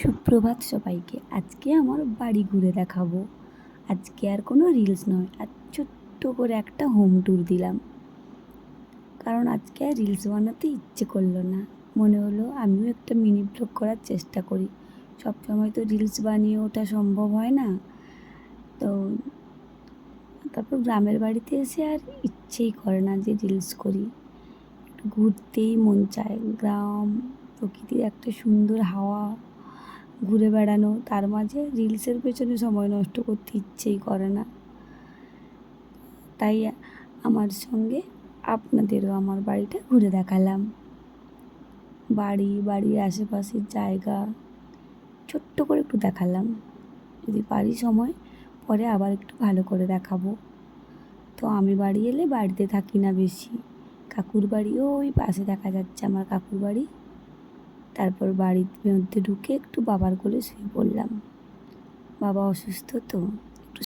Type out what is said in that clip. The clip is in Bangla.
সুপ্রভাত সবাইকে। আজকে আমার বাড়ি ঘুরে দেখাবো। আজকে আর কোনো রিলস নয়, আর ছোট্ট করে একটা হোম ট্যুর দিলাম, কারণ আজকে আর রিলস বানাতে ইচ্ছে করলো না। মনে হলো আমিও একটা মিনি ব্লগ করার চেষ্টা করি। সবসময় তো রিলস বানিয়ে ওঠা সম্ভব হয় না। তো তারপর গ্রামের বাড়িতে এসে আর ইচ্ছেই করে না যে রিলস করি। একটু ঘুরতেই মন চায়। গ্রাম, প্রকৃতির একটা সুন্দর হাওয়া, ঘুরে বেড়ানো, তার মাঝে রিলসের পেছনে সময় নষ্ট করতে ইচ্ছেই করে না। তাই আমার সঙ্গে আপনাদেরও আমার বাড়িটা ঘুরে দেখালাম। বাড়ির আশেপাশের জায়গা ছোট্ট করে একটু দেখালাম। যদি পারি সময় পরে আবার একটু ভালো করে দেখাবো। তো আমি বাড়ি এলে বাড়িতে থাকি না বেশি। কাকুর বাড়িও ওই পাশে দেখা যাচ্ছে আমার কাকুর বাড়ি। তারপর বাড়ির মধ্যে ঢুকে একটু বাবার কোলে শুয়ে পড়লাম। বাবা অসুস্থ তো,